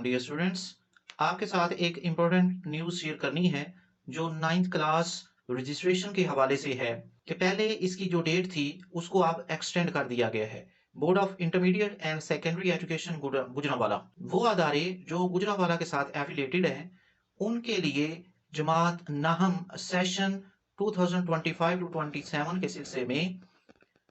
Dear students, आपके साथ एक इम्पोर्टेंट न्यूज़ शेयर करनी है जो 9th क्लास रजिस्ट्रेशन के हवाले से है कि पहले इसकी जो डेट थी उसको अब एक्सटेंड कर दिया गया है। Board of intermediate and secondary education Gujranwala, वो अदारे जो गुजरांवाला के साथ एफिलेटेड हैं, उनके लिए जमात नाहम सेशन 2025 टू 27 के सिलसिले में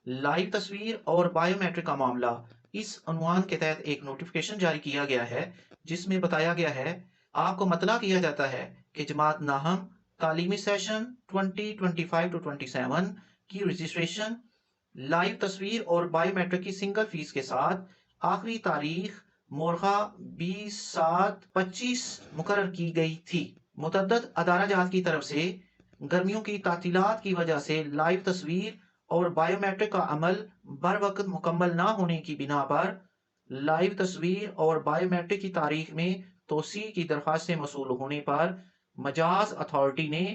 लाइव तस्वीर और बायोमेट्रिक का मामला, इस उन्वान के तहत एक नोटिफिकेशन जारी किया गया है जिसमें बताया गया है, आपको मतला किया जाता है कि जमात नाहम तालीमी सेशन 2025 टू 27 की रजिस्ट्रेशन लाइव तस्वीर और बायोमेट्रिक की सिंगल फीस के साथ आखिरी तारीख मोरखा 20/7/25 मुकर्रर की गई थी। मुतअद्दिद अदारा की तरफ से गर्मियों की तातीलात की वजह से लाइव तस्वीर और बायोमेट्रिक का अमल बर वक्त मुकम्मल ना होने की बिना पर लाइव तस्वीर और बायोमेट्रिक की तारीख में तोसी की दरख्वास्तें मसूल होने पर मजाज अथॉरिटी ने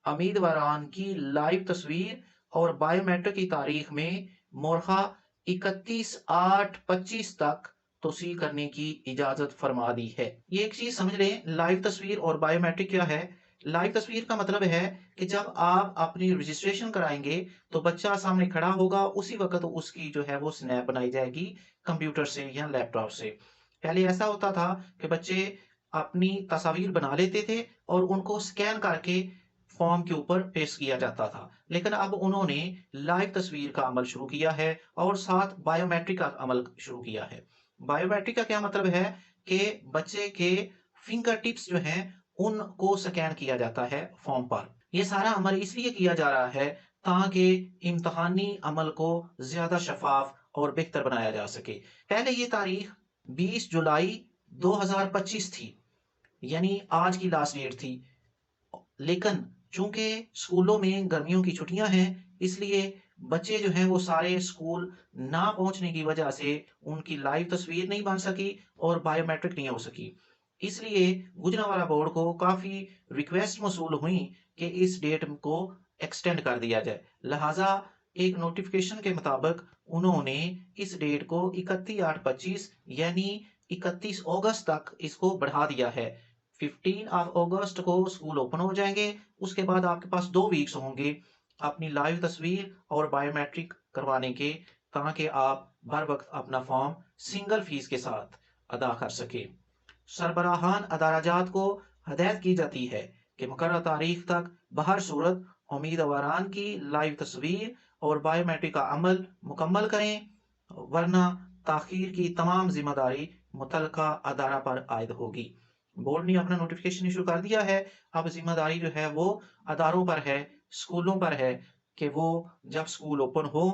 उम्मीदवारान की लाइव तस्वीर और बायोमेट्रिक की तारीख में मोरखा 31/8/25 तक तोसी करने की इजाजत फरमा दी है। ये एक चीज समझ लें, लाइव तस्वीर और बायोमेट्रिक क्या है। लाइव तस्वीर का मतलब है कि जब आप अपनी रजिस्ट्रेशन कराएंगे तो बच्चा सामने खड़ा होगा, उसी वक्त उसकी जो है वो स्नैप बनाई जाएगी कंप्यूटर से या लैपटॉप से। पहले ऐसा होता था कि बच्चे अपनी तस्वीर बना लेते थे और उनको स्कैन करके फॉर्म के ऊपर पेश किया जाता था, लेकिन अब उन्होंने लाइव तस्वीर का अमल शुरू किया है और साथ बायोमेट्रिक का अमल शुरू किया है। बायोमेट्रिक का क्या मतलब है कि बच्चे के फिंगर टिप्स जो हैं उनको स्कैन किया जाता है फॉर्म पर। यह सारा अमल इसलिए किया जा रहा है ताकि इम्तहानी अमल को ज्यादा शफाफ और बेहतर बनाया जा सके। पहले ये तारीख 20 जुलाई 2025 थी, यानी आज की लास्ट डेट थी, लेकिन चूंकि स्कूलों में गर्मियों की छुट्टियां हैं, इसलिए बच्चे जो हैं वो सारे स्कूल ना पहुंचने की वजह से उनकी लाइव तस्वीर नहीं बन सकी और बायोमेट्रिक नहीं हो सकी। इसलिए गुजरांवाला बोर्ड को काफी रिक्वेस्ट मसूल हुई कि इस डेट को एक्सटेंड कर दिया जाए। लिहाजा एक नोटिफिकेशन के मुताबिक उन्होंने इस डेट को 31/8/25 यानी 31 अगस्त तक इसको बढ़ा दिया है। 15 अगस्त को स्कूल ओपन हो जाएंगे, उसके बाद आपके पास 2 वीक्स होंगे अपनी लाइव तस्वीर और बायोमेट्रिक करवाने के, ताकि आप बर वक्त अपना फॉर्म सिंगल फीस के साथ अदा कर सके। सरबराहान अदाराजात को हदायत की जाती है कि मुकर्रर तारीख तक बहर सूरत उम्मीदवारान की लाइव तस्वीर और बायोमेट्रिक का अमल मुकम्मल करें, वरना ताखीर की तमाम जिम्मेदारी मुतलका अदारा पर आयद होगी। बोर्ड ने अपना नोटिफिकेशन इशू कर दिया है। अब जिम्मेदारी जो है वो अदारों पर है, स्कूलों पर है कि वो जब स्कूल ओपन हो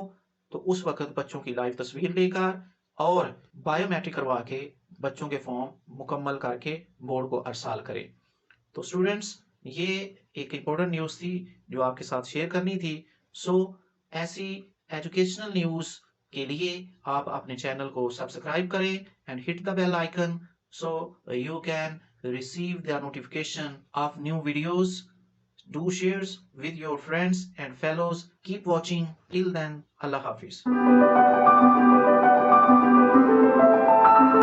तो उस वक्त बच्चों की लाइव तस्वीर लेकर और बायोमेट्रिक करवा के बच्चों के फॉर्म मुकम्मल करके बोर्ड को अरसाल करें। तो स्टूडेंट्स, ये एक इम्पोर्टेंट न्यूज़ थी जो आपके साथ शेयर करनी थी। सो ऐसी एजुकेशनल न्यूज़ के लिए आप अपने चैनल को सब्सक्राइब करें and hit the bell icon so you can receive the notification of new videos. Do shares with your friends and fellows. Keep watching. Till then, Allah Hafiz.